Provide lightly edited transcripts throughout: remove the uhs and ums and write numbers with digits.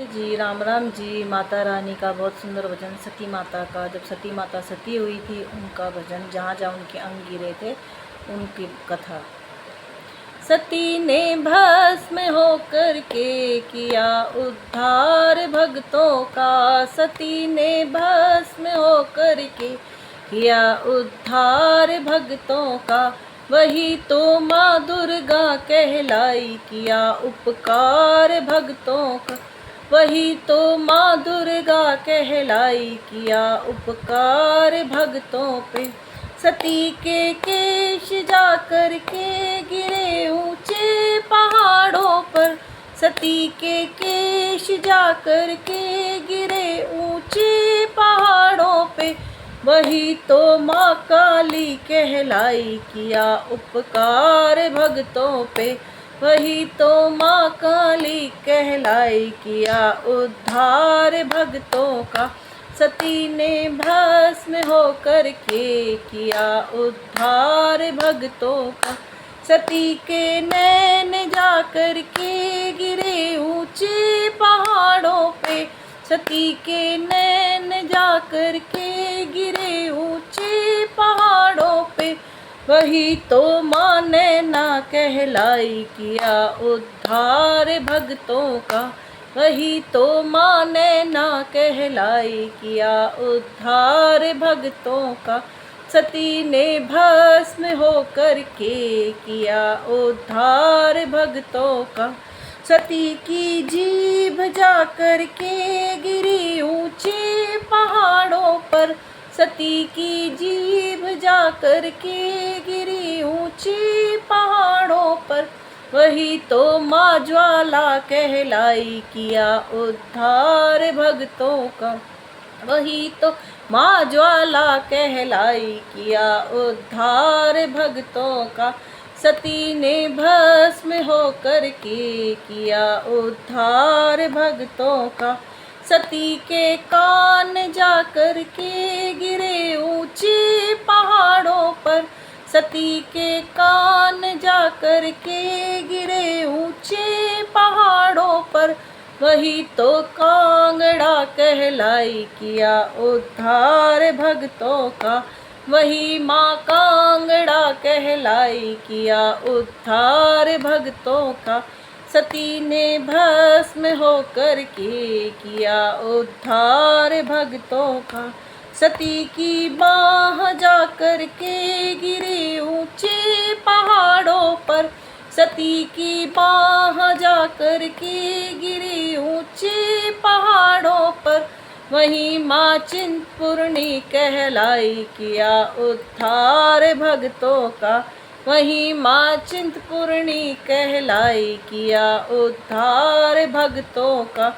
जी, राम राम जी। माता रानी का बहुत सुंदर भजन, सती माता का। जब सती माता सती हुई थी, उनका भजन, जहाँ जहाँ उनके अंग गिरे थे, उनकी कथा। सती ने भस्म होकर के किया उद्धार भक्तों का। सती ने भस्म होकर के किया उद्धार भक्तों का। वही तो माँ दुर्गा कहलाई, किया उपकार भक्तों का। वही तो माँ दुर्गा कहलाई, किया उपकार भक्तों पे। सती के केश जाकर के गिरे ऊंचे पहाड़ों पर। सती के केश जाकर के गिरे ऊंचे पहाड़ों पे। वही तो माँ काली कहलाई, किया उपकार भक्तों पे। वही तो माँ काली कहलाई, किया उद्धार भक्तों का। सती ने भस्म होकर के किया उद्धार भक्तों का। सती के नैन जाकर के गिरे ऊंचे पहाड़ों पे। सती के नैन जाकर के गिरे ऊंचे पहाड़ों पे। वही तो माँ नैना कहलाई, किया उद्धार भक्तों का। वही तो माँ नैना कहलाई, किया उद्धार भक्तों का। सती ने भस्म होकर के किया उद्धार भक्तों का। सती की जीभ जाकर के गिरी ऊंचे पहाड़ों पर। सती की जीभ जाकर के गिरी ऊंचे पहाड़ों पर। वही तो माँ ज्वाला कहलाई, किया उद्धार भक्तों का। वही तो माँ ज्वाला कहलाई, किया उद्धार भक्तों का। सती ने भस्म होकर के किया उद्धार भक्तों का। सती के कान जाकर के गिरे ऊंचे पहाड़ों पर। सती के कान जाकर के गिरे ऊंचे पहाड़ों पर। वही तो कांगड़ा कहलाई, किया उद्धार भक्तों का। वही माँ कांगड़ा कहलाई, किया उद्धार भक्तों का। सती ने भस्म होकर के किया उद्धार भक्तों का। सती की बाह जाकर के गिरी ऊंचे पहाड़ों पर। सती की बाह जाकर के गिरी ऊंचे पहाड़ों पर। वही माँ चिंतपूर्णी कहलाई, किया उद्धार भक्तों का। वही माँ चिंतपूर्णी कहलाई, किया उद्धार भक्तों का।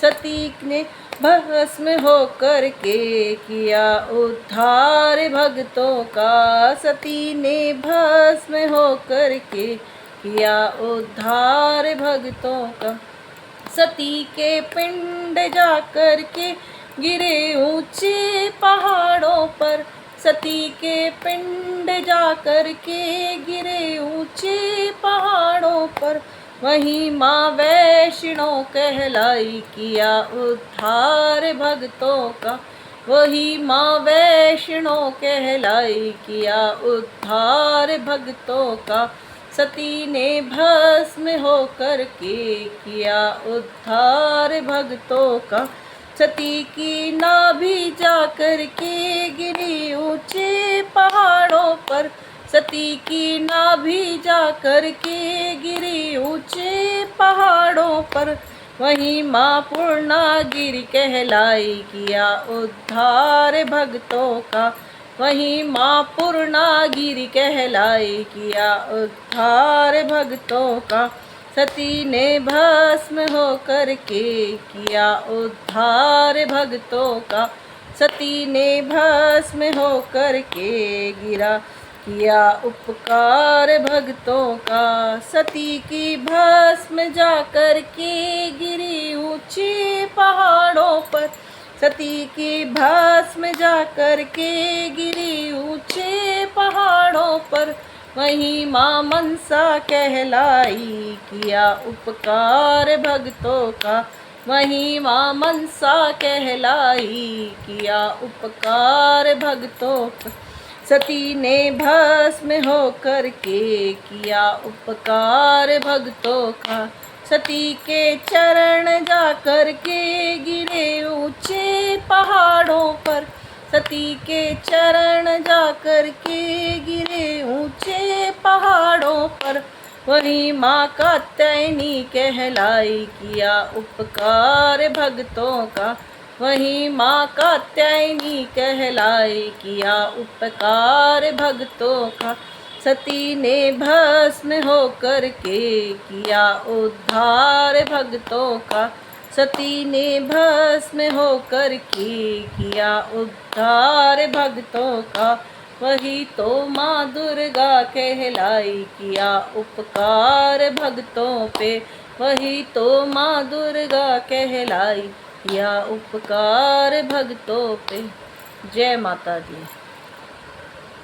सती ने भस्म होकर के किया उद्धार भक्तों का। सती ने भस्म होकर के किया उद्धार भक्तों का। सती के पिंड जाकर के गिरे ऊंचे पहाड़ों पर। सती के पिंड जाकर के गिरे ऊंचे पहाड़ों पर। वही माँ वैष्णो कहलाई, किया उद्धार भक्तों का। वही माँ वैष्णो कहलाई, किया उद्धार भक्तों का। सती ने भस्म होकर के किया उद्धार भक्तों का। सती की नाभि जाकर के गिरी ऊंचे पहाड़ों पर। सती की नाभि जाकर के गिरी ऊंचे पहाड़ों पर। वही माँ पूर्णागिरि कहलाई, किया उद्धार भक्तों का। वही माँ पूर्णागिरि कहलाई, किया उद्धार भक्तों का। सती ने भस्म होकर के किया उद्धार भक्तों का। सती ने भस्म होकर के गिरा किया उपकार भक्तों का। सती की भस्म जाकर के गिरी ऊंचे पहाड़ों पर। सती की भस्म जाकर के गिरी ऊंचे पहाड़ों पर। वही माँ मनसा कहलाई, किया उपकार भक्तों का। वहीं माँ मनसा कहलाई, किया उपकार भक्तों पर। सती ने भस्म होकर के किया उपकार भक्तों का। सती के चरण जाकर के गिरे ऊंचे पहाड़ों पर। सती के चरण जाकर के गिरे ऊंचे पहाड़ों पर। वहीं माँ कात्यायनी कहलाई, किया उपकार भक्तों का। वहीं माँ कात्यायनी कहलाई, किया उपकार भक्तों का। सती ने भस्म होकर के किया उद्धार भक्तों का। सती ने भस्म होकर के किया उद्धार भक्तों का। वही तो माँ दुर्गा कहलाई, किया उपकार भक्तों पे। वही तो माँ दुर्गा कहलाई, किया उपकार भक्तों पे। जय माता दी।